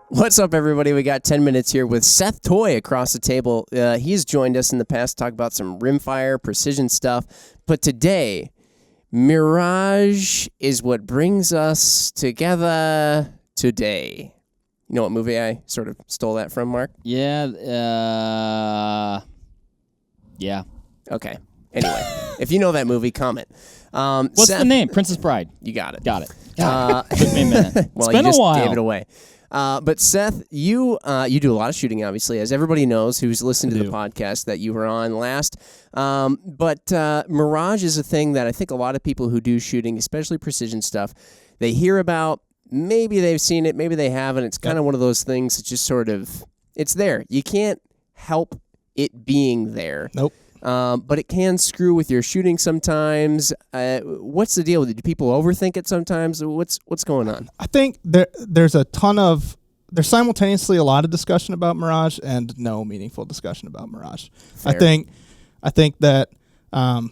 What's up, everybody? We got 10 minutes here with Seth Toy across the table. He's joined us in the past to talk about some rimfire, precision stuff. But today, Mirage is what brings us together today. You know what movie I sort of stole that from, Mark? Yeah. Okay. Anyway, if you know that movie, comment. What's Seth, the name? Princess Bride. You got it. Got it. Took me a minute. Well, It's been you just a while. gave it away. But Seth, you do a lot of shooting, obviously, as everybody knows who's listened to the podcast that you were on last. But Mirage is a thing that I think a lot of people who do shooting, especially precision stuff, they hear about. Maybe they've seen it, maybe they haven't. It's kind of one of those things that just sort of, it's there. You can't help it being there. Nope. But it can screw with your shooting sometimes. What's the deal with it? Do people overthink it sometimes? What's going on? I think there's simultaneously a lot of discussion about Mirage and no meaningful discussion about Mirage. Fair. I think that a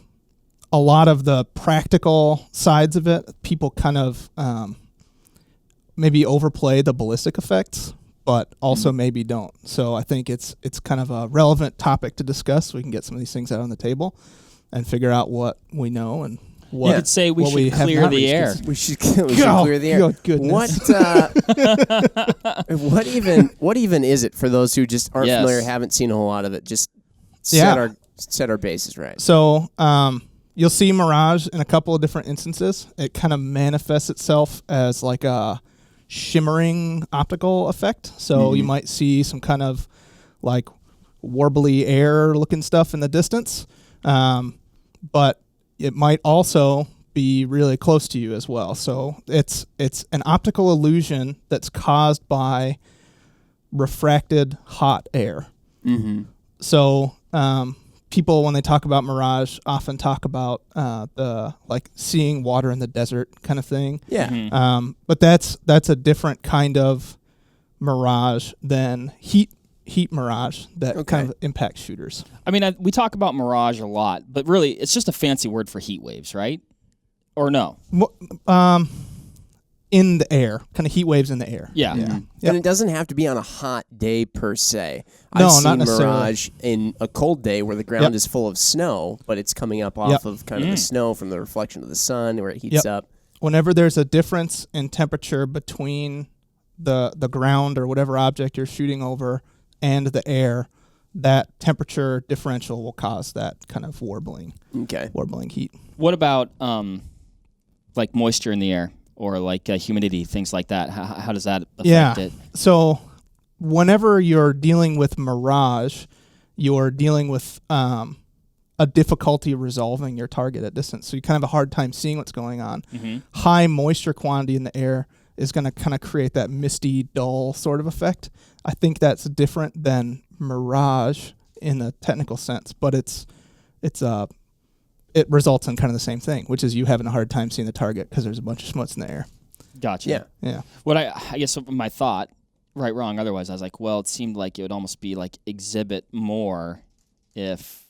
lot of the practical sides of it, people kind of maybe overplay the ballistic effects, but also maybe don't. So I think it's kind of a relevant topic to discuss. We can get some of these things out on the table and figure out what we know and what You could say we should clear the air. We should clear the air. Good goodness. What even is it for those who just aren't familiar, haven't seen a whole lot of it? Just set our bases right. So you'll see Mirage in a couple of different instances. It kind of manifests itself as like a shimmering optical effect. So you might see some kind of like warbly air looking stuff in the distance. But it might also be really close to you as well. So it's an optical illusion that's caused by refracted hot air. Mm-hmm. So people, when they talk about Mirage, often talk about the like seeing water in the desert kind of thing. Yeah. Mm-hmm. But that's a different kind of Mirage than heat Mirage that kind of impacts shooters. I mean, we talk about Mirage a lot, but really, it's just a fancy word for heat waves, right? Or no? In the air, kind of heat waves in the air. Yeah. Yeah. Mm-hmm. And it doesn't have to be on a hot day per se. No, I've seen not necessarily. Mirage in a cold day where the ground is full of snow, but it's coming up off of kind of the snow from the reflection of the sun where it heats up. Whenever there's a difference in temperature between the ground or whatever object you're shooting over and the air, that temperature differential will cause that kind of warbling heat. What about like moisture in the air or like humidity, things like that? How does that affect it? So whenever you're dealing with Mirage, you're dealing with a difficulty resolving your target at distance. So you kind of have a hard time seeing what's going on. Mm-hmm. High moisture quantity in the air is going to kind of create that misty, dull sort of effect. I think that's different than Mirage in the technical sense, but it results in kind of the same thing, which is you having a hard time seeing the target because there's a bunch of smuts in the air. Gotcha. Yeah. What I guess my thought, right, wrong, otherwise, I was like, well, it seemed like it would almost be like exhibit more if...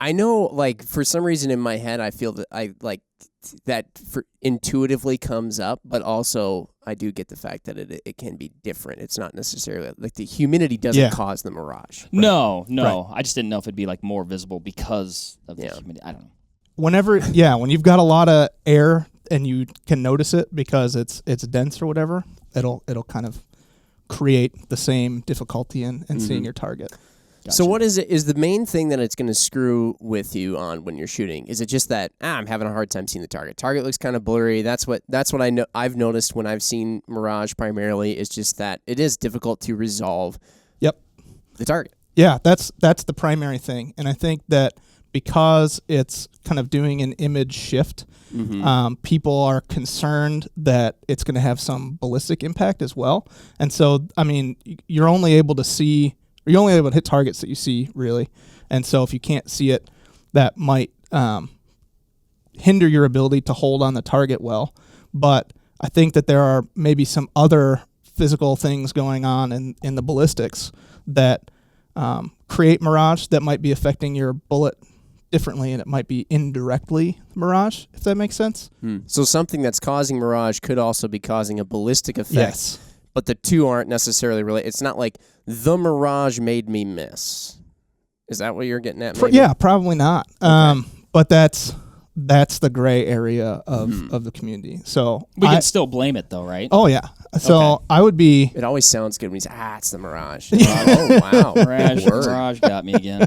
I know, like, for some reason in my head, I feel that that intuitively comes up, but also I do get the fact that it can be different. It's not necessarily like the humidity doesn't cause the Mirage. Right? No. Right. I just didn't know if it'd be like more visible because of the humidity. I don't know. When you've got a lot of air and you can notice it because it's dense or whatever, it'll kind of create the same difficulty in seeing your target. Gotcha. So what is it? Is the main thing that it's going to screw with you on when you're shooting? Is it just that I'm having a hard time seeing the target? Target looks kind of blurry. That's what I know. I've noticed when I've seen Mirage primarily is just that it is difficult to resolve. The target. Yeah, that's the primary thing, and I think that because it's kind of doing an image shift, people are concerned that it's going to have some ballistic impact as well, and so I mean you're only able to hit targets that you see, really. And so if you can't see it, that might hinder your ability to hold on the target well. But I think that there are maybe some other physical things going on in the ballistics that create Mirage that might be affecting your bullet differently, and it might be indirectly Mirage, if that makes sense. So something that's causing Mirage could also be causing a ballistic effect. Yes. but the two aren't necessarily related. It's not like the Mirage made me miss. Is that what you're getting at? Maybe? Yeah, probably not. Okay. But that's the gray area of the community. So we can still blame it though, right? Oh yeah. So Okay. I would be. It always sounds good when you say, it's the Mirage. Oh, wow. Mirage got me again.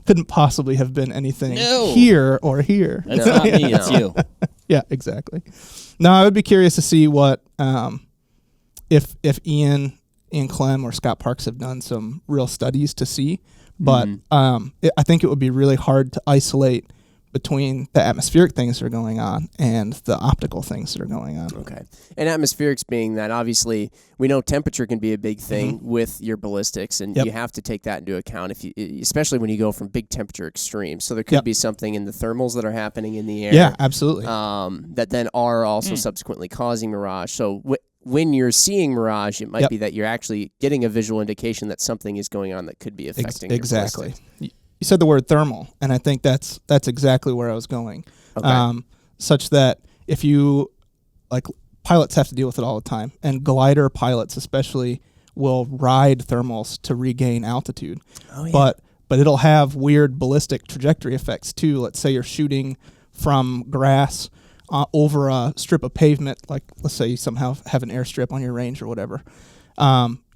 Couldn't possibly have been anything No. here or here. That's not me. It's you. Yeah, exactly. No, I would be curious to see what if Ian Clem or Scott Parks have done some real studies to see, but I think it would be really hard to isolate between the atmospheric things that are going on and the optical things that are going on. Okay. And atmospherics being that, obviously, we know temperature can be a big thing with your ballistics, and you have to take that into account, especially when you go from big temperature extremes. So there could be something in the thermals that are happening in the air. Yeah, absolutely. That then are also subsequently causing Mirage. So when you're seeing Mirage, it might be that you're actually getting a visual indication that something is going on that could be affecting your exactly. ballistics. You said the word thermal, and I think that's exactly where I was going. Okay. Such that if you, like, pilots have to deal with it all the time, and glider pilots especially will ride thermals to regain altitude. Oh, yeah. But it'll have weird ballistic trajectory effects too. Let's say you're shooting from grass over a strip of pavement, like let's say you somehow have an airstrip on your range or whatever.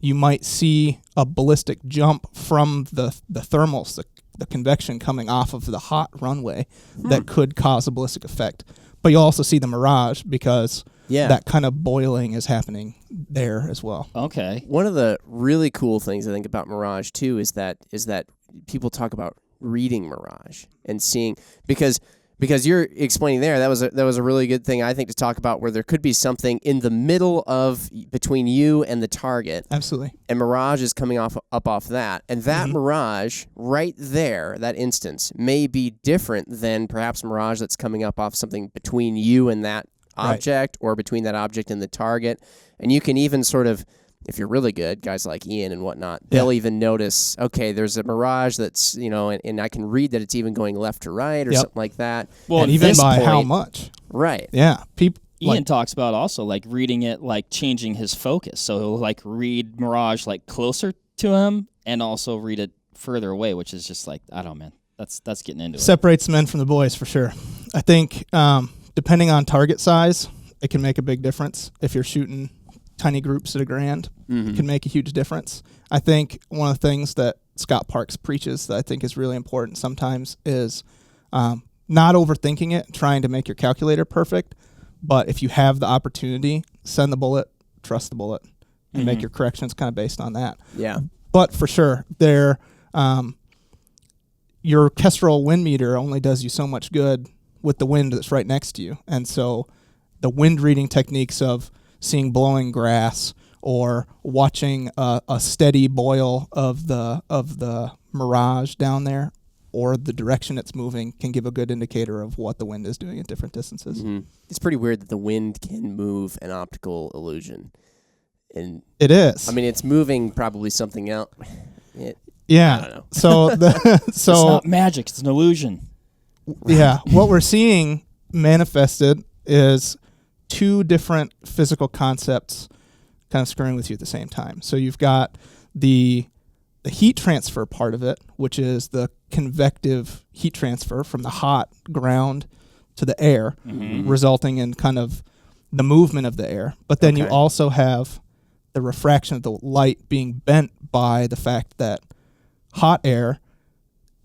You might see a ballistic jump from the thermals, the convection coming off of the hot runway that could cause a ballistic effect. But you'll also see the Mirage because that kind of boiling is happening there as well. Okay. One of the really cool things I think about Mirage too is that people talk about reading Mirage and seeing because you're explaining there, that was a really good thing I think to talk about, where there could be something in the middle of between you and the target. Absolutely. And Mirage is coming up off that. And that Mirage right there, that instance, may be different than perhaps Mirage that's coming up off something between you and that object or between that object and the target. And you can even sort of, if you're really good, guys like Ian and whatnot, they'll even notice, okay, there's a Mirage that's, and I can read that it's even going left to right or something like that. Well, and even by how much. Right. Yeah. Ian talks about also like reading it, like changing his focus. So he'll like read Mirage like closer to him and also read it further away, which is just like, I don't know, man. That's getting into it. Separates men from the boys for sure. I think depending on target size, it can make a big difference. If you're shooting tiny groups at a grand, it can make a huge difference. I think one of the things that Scott Parks preaches that I think is really important sometimes is not overthinking it, trying to make your calculator perfect, but if you have the opportunity, send the bullet, trust the bullet, and make your corrections kind of based on that. Yeah. But for sure, your Kestrel wind meter only does you so much good with the wind that's right next to you. And so the wind reading techniques of seeing blowing grass or watching a steady boil of the Mirage down there or the direction it's moving can give a good indicator of what the wind is doing at different distances. It's pretty weird that the wind can move an optical illusion. And it is. I mean, it's moving probably something else. I don't know. So it's not magic, it's an illusion. Yeah, what we're seeing manifested is two different physical concepts kind of screwing with you at the same time. So you've got the heat transfer part of it, which is the convective heat transfer from the hot ground to the air, resulting in kind of the movement of the air. But then you also have the refraction of the light being bent by the fact that hot air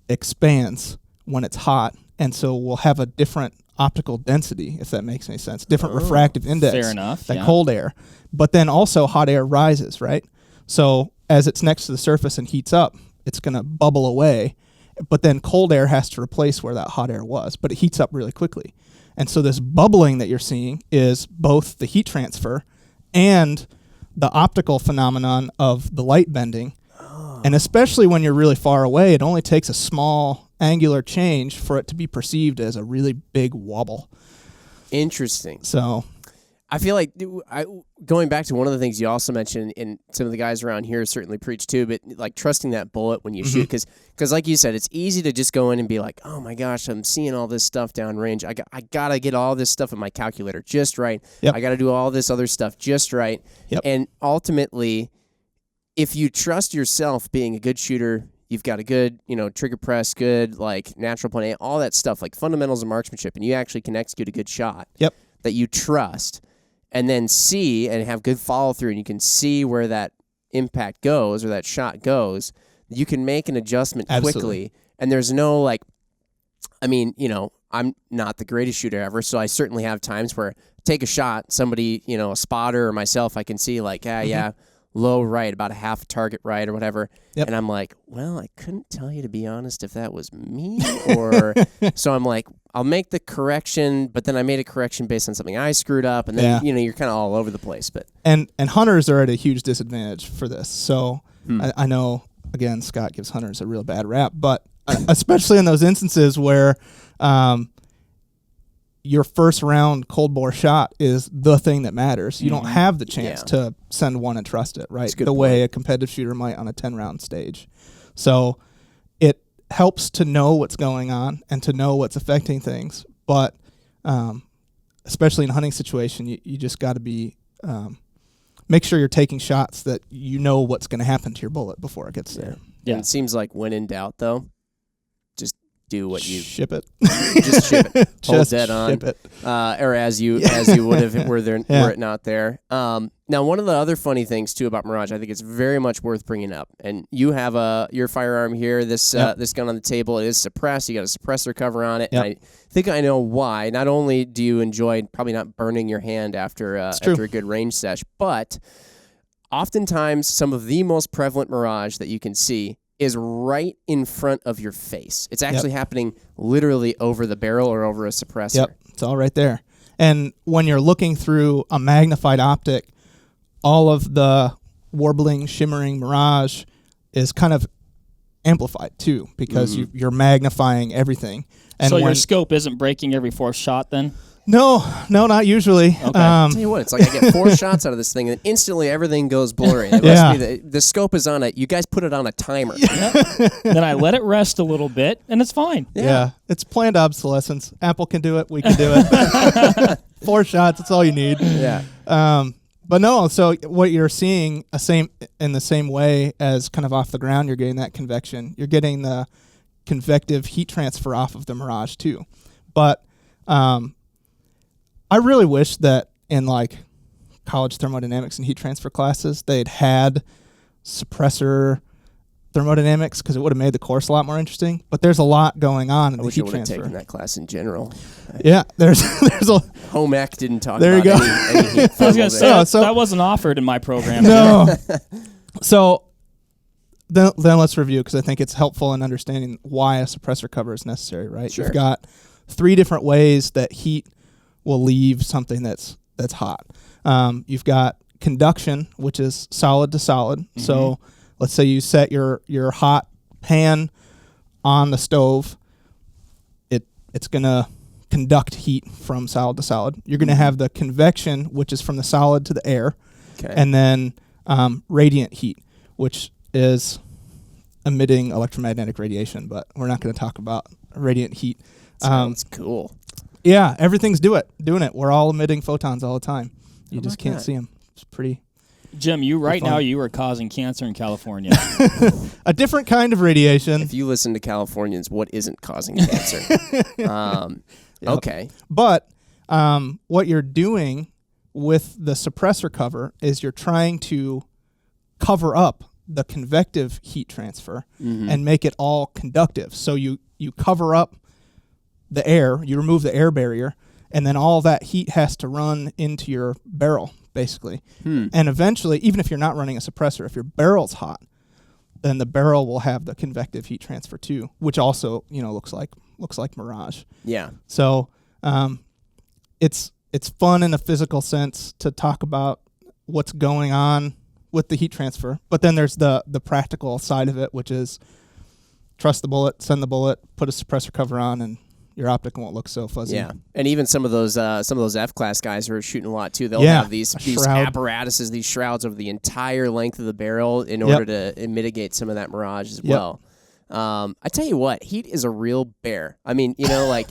expands when it's hot, and so we'll have a different optical density, if that makes any sense, different refractive index fair enough, than cold air. But then also hot air rises, right? So as it's next to the surface and heats up, it's going to bubble away, but then cold air has to replace where that hot air was, but it heats up really quickly. And so this bubbling that you're seeing is both the heat transfer and the optical phenomenon of the light bending. And especially when you're really far away, it only takes a small angular change for it to be perceived as a really big wobble. Interesting. So I feel like going back to one of the things you also mentioned, and some of the guys around here certainly preach too, but like trusting that bullet when you shoot, because like you said, it's easy to just go in and be like, oh my gosh, I'm seeing all this stuff downrange. I gotta get all this stuff in my calculator just right. Yep. I gotta do all this other stuff just right. Yep. And ultimately, if you trust yourself being a good shooter, you've got a good, trigger press, good like natural point aim, all that stuff, like fundamentals of marksmanship, and you actually can execute a good shot. Yep. That you trust. And then see and have good follow-through, and you can see where that impact goes or that shot goes, you can make an adjustment quickly. And there's no, I'm not the greatest shooter ever, so I certainly have times where I take a shot, somebody, a spotter or myself, I can see low right, about a half target right or whatever. Yep. And I'm like, well, I couldn't tell you, to be honest, if that was me or so I'm like, I'll make the correction, but then I made a correction based on something I screwed up, and then you're kind of all over the place. But and hunters are at a huge disadvantage for this. So I know, again, Scott gives hunters a real bad rap, but especially in those instances where your first round cold bore shot is the thing that matters. You don't have the chance to send one and trust it, right? The way a competitive shooter might on a 10-round stage. So it helps to know what's going on and to know what's affecting things. But especially in a hunting situation, you just got to be make sure you're taking shots that you know what's going to happen to your bullet before it gets there. Yeah. It seems like when in doubt, though, just do what you ship it. Just ship it. Hold Just dead on. ship it. Or as you would have were it not there. Now, one of the other funny things too about Mirage, I think it's very much worth bringing up. And you have your firearm here, this gun on the table. It is suppressed. You got a suppressor cover on it. Yep. And I think I know why. Not only do you enjoy probably not burning your hand after a good range sesh, but oftentimes some of the most prevalent Mirage that you can see is right in front of your face. It's actually happening literally over the barrel or over a suppressor. Yep, it's all right there. And when you're looking through a magnified optic, all of the warbling, shimmering Mirage is kind of amplified too, because you're magnifying everything. And so your scope isn't breaking every fourth shot then? No, not usually. Okay. I'll tell you what, it's like I get 4 shots out of this thing, and instantly everything goes blurry. It must be the scope is on it. You guys put it on a timer. Then I let it rest a little bit, and it's fine. Yeah, it's planned obsolescence. Apple can do it. We can do it. 4 shots, that's all you need. Yeah. But no, so what you're seeing in the same way as kind of off the ground, you're getting that convection. You're getting the convective heat transfer off of the Mirage too. But I really wish that in like college thermodynamics and heat transfer classes, they'd had suppressor thermodynamics, because it would have made the course a lot more interesting. But there's a lot going on in the heat transfer. I wish I would have taken that class in general. Yeah, there's a home ec didn't talk there about you go. Any heat. I was going to say, that wasn't offered in my program. No. So then let's review, because I think it's helpful in understanding why a suppressor cover is necessary, right? Sure. You've got 3 different ways that heat will leave something that's hot. You've got conduction, which is solid to solid. Mm-hmm. So let's say you set your hot pan on the stove. It's going to conduct heat from solid to solid. You're going to have the convection, which is from the solid to the air. Okay. And then radiant heat, which is emitting electromagnetic radiation. But we're not going to talk about radiant heat. Sounds cool. Yeah, everything's doing it. We're all emitting photons all the time. You just can't see them. It's pretty. Jim, you are causing cancer in California. A different kind of radiation. If you listen to Californians, what isn't causing cancer? Okay. But what you're doing with the suppressor cover is you're trying to cover up the convective heat transfer and make it all conductive. So you cover up the air, you remove the air barrier, and then all that heat has to run into your barrel, basically. And eventually, even if you're not running a suppressor, if your barrel's hot, then the barrel will have the convective heat transfer too, which also, looks like Mirage. Yeah. So it's fun in a physical sense to talk about what's going on with the heat transfer, but then there's the practical side of it, which is trust the bullet, send the bullet, put a suppressor cover on, and your optic won't look so fuzzy. Yeah, and even some of those F-class guys who are shooting a lot too, they'll Yeah, have these shroud. apparatuses, these shrouds over the entire length of the barrel in order to mitigate some of that mirage as well. I tell you what, heat is a real bear. I mean, you know, like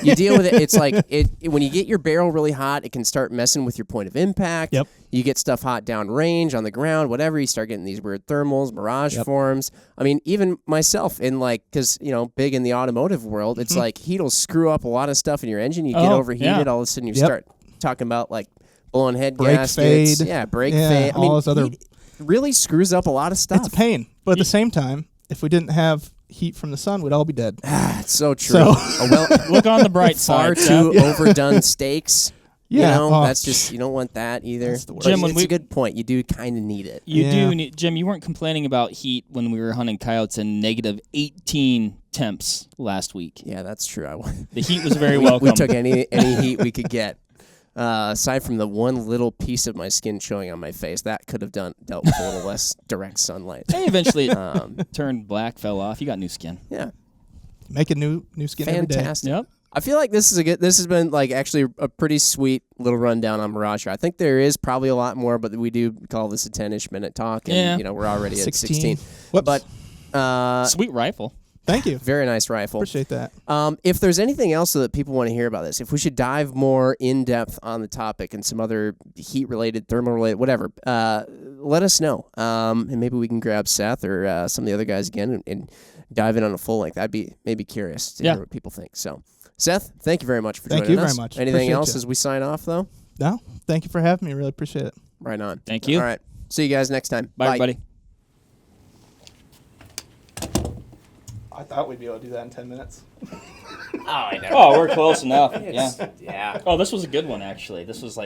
you deal with it. It's like when you get your barrel really hot, it can start messing with your point of impact. Yep. You get stuff hot downrange on the ground, whatever. You start getting these weird thermals, mirage forms. I mean, even myself in because, you know, big in the automotive world, it's like heat will screw up a lot of stuff in your engine. You get overheated. All of a sudden you start talking about like blowing head brake gaskets. fade. Yeah, brake fade. I mean, those other heat really screws up a lot of stuff. It's a pain. But at the same time, if we didn't have heat from the sun, we'd all be dead. It's so true. So Look on the bright far side. too overdone steaks. Yeah. You know, that's just, you don't want that either. That's the worst. Jim, But it's a good point. You do kind of need it. You Yeah. do need, Jim, you weren't complaining about heat when we were hunting coyotes in negative 18 temps last week. Yeah, that's true. The heat was very welcome. We took any heat we could get. Aside from the one little piece of my skin showing on my face, that could have dealt with a little less direct sunlight. Hey, eventually it turned black, fell off. You got new skin. Yeah, Make a new skin fantastic. Yep. I feel like this has been like actually a pretty sweet little rundown on Mirage. I think there is probably a lot more, but we do call this a 10-ish minute talk, and you know we're already at 16. Whoops. But Sweet rifle. Thank you. very nice rifle. Appreciate that. If there's anything else that people want to hear about this, if we should dive more in depth on the topic and some other heat-related, thermal-related, whatever, let us know. And maybe we can grab Seth or some of the other guys again and dive in on a full length. I'd be maybe curious to hear what people think. So, Seth, thank you very much for joining us. Thank you very much. Anything Appreciate else you. as we sign off, though? No, thank you for having me. Really appreciate it. Right on. Thank you. All right. See you guys next time. Bye, everybody. I thought we'd be able to do that in 10 minutes. Oh, I know. Oh, we're close enough. Yeah. Oh, this was a good one, actually. This was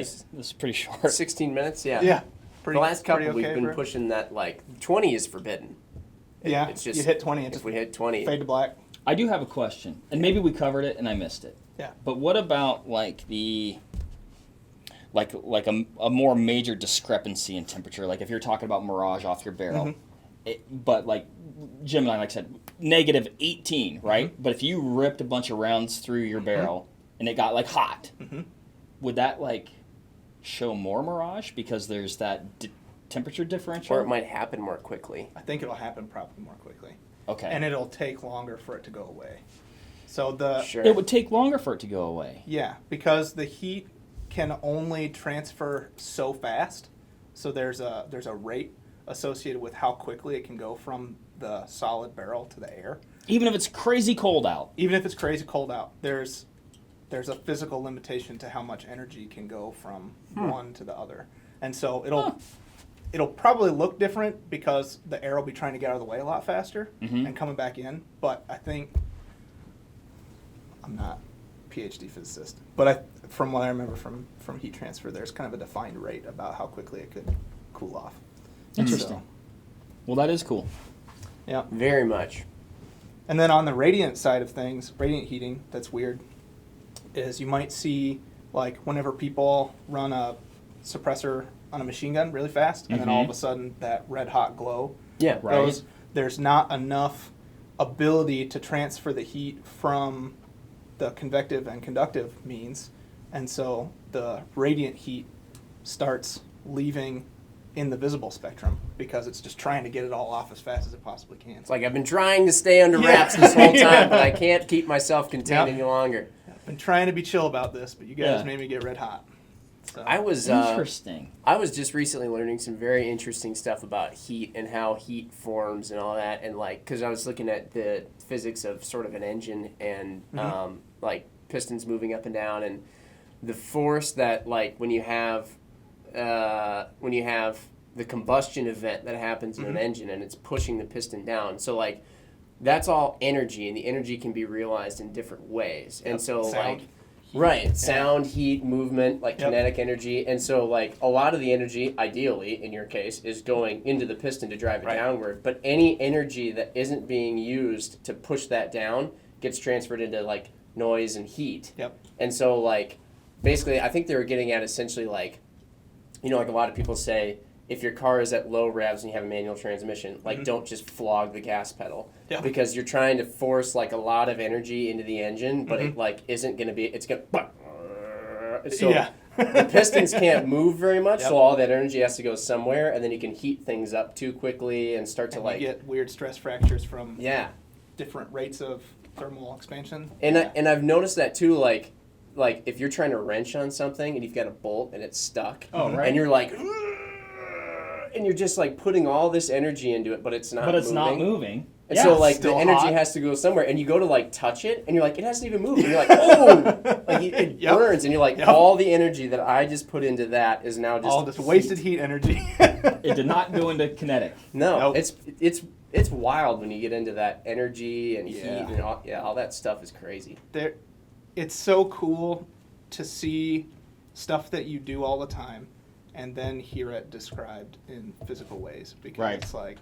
pretty short. 16 minutes, yeah. Yeah. The last couple we've been pushing that, 20 is forbidden. Yeah, It's just, you hit 20. If we hit 20. Fade to black. I do have a question, and maybe we covered it and I missed it. Yeah. But what about a more major discrepancy in temperature? Like if you're talking about Mirage off your barrel, but like Jim and I, like I said, negative 18, right? But if you ripped a bunch of rounds through your barrel and it got hot, would that show more Mirage because there's that temperature differential? Or it might happen more quickly. I think it'll happen probably more quickly. Okay. And it'll take longer for it to go away. So It would take longer for it to go away. Yeah, because the heat can only transfer so fast. So there's a rate associated with how quickly it can go from the solid barrel to the air. Even if it's crazy cold out. Even if it's crazy cold out, there's a physical limitation to how much energy can go from one to the other. And so it'll probably look different because the air will be trying to get out of the way a lot faster and coming back in. But I think, I'm not a PhD physicist, but from what I remember from heat transfer, there's kind of a defined rate about how quickly it could cool off. Interesting. Well, that is cool. Yeah. Very much. And then on the radiant side of things, radiant heating, that's weird, is you might see whenever people run a suppressor on a machine gun really fast, and then all of a sudden that red hot glow. Yeah, right. There's not enough ability to transfer the heat from the convective and conductive means, and so the radiant heat starts leaving in the visible spectrum because it's just trying to get it all off as fast as it possibly can. It's like I've been trying to stay under wraps this whole time, but I can't keep myself contained any longer. I've been trying to be chill about this, but you guys made me get red hot. So. I was interesting. I was just recently learning some very interesting stuff about heat and how heat forms and all that, and because I was looking at the physics of sort of an engine and pistons moving up and down, and the force that when you have the combustion event that happens in an engine and it's pushing the piston down, so that's all energy, and the energy can be realized in different ways, and so sound. Sound, heat, movement, kinetic energy. And so, a lot of the energy, ideally, in your case, is going into the piston to drive it downward. But any energy that isn't being used to push that down gets transferred into, noise and heat. Yep. And so, basically, I think they were getting at essentially, a lot of people say, if your car is at low revs and you have a manual transmission, like don't just flog the gas pedal because you're trying to force like a lot of energy into the engine, but it like isn't going to be. It's going to. So the pistons can't move very much, so all that energy has to go somewhere, and then you can heat things up too quickly and start to you like get weird stress fractures from different rates of thermal expansion. And and I've noticed that too, like if you're trying to wrench on something and you've got a bolt and it's stuck, and you're like. And you're just like putting all this energy into it, but it's not. But it's not moving. And so like the energy has to go somewhere, and you go to like touch it, and you're like, it hasn't even moved. And you're like, oh, like it burns, and you're like, all the energy that I just put into that is now just all this wasted heat energy. It did not go into kinetic. No, it's wild when you get into that energy and heat and all that stuff is crazy. It's so cool to see stuff that you do all the time. And then hear it described in physical ways because it's like,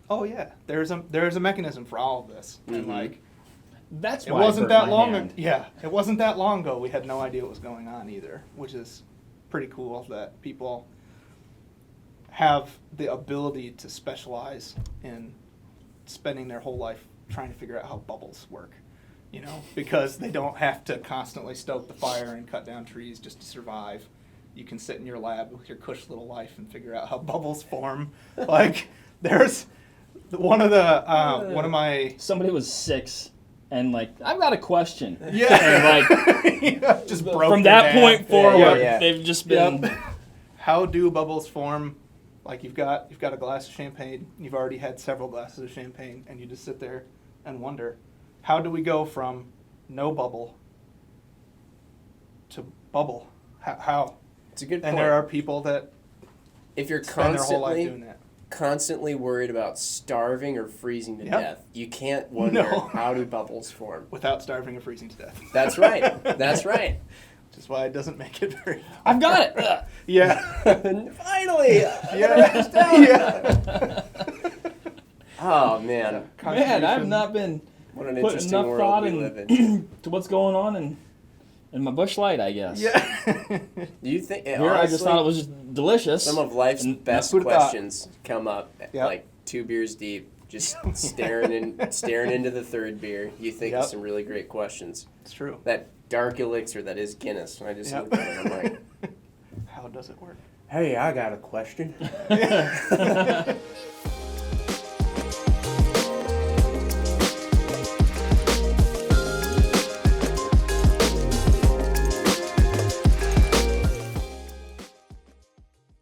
oh yeah, there's a mechanism for all of this, and like that's it why wasn't that long. It wasn't that long ago. We had no idea what was going on either, which is pretty cool that people have the ability to specialize in spending their whole life trying to figure out how bubbles work. You know, because they don't have to constantly stoke the fire and cut down trees just to survive. You can sit in your lab with your cush little life and figure out how bubbles form. Like, there's one of my somebody was 6 and like I've got a question. Yeah, and like just broke from that point forward. They've just been. How do bubbles form? Like you've got a glass of champagne. You've already had several glasses of champagne, and you just sit there and wonder, how do we go from no bubble to bubble? How? It's a good point. And there are people that if you're spend their whole life doing that. Constantly worried about starving or freezing to death, you can't wonder how do bubbles form without starving or freezing to death. That's right. That's right. Which is why it doesn't make it very. I've got it. Finally. Oh man. Man, I've not been what an putting interesting enough world thought we live in. to what's going on in my bush light, I guess. Do you think? Here, honestly, I just thought it was just delicious. Some of life's best questions come up like 2 beers deep, just staring into the third beer. You think of some really great questions. It's true. That dark elixir that is Guinness. I just look at it and I'm like, how does it work? Hey, I got a question.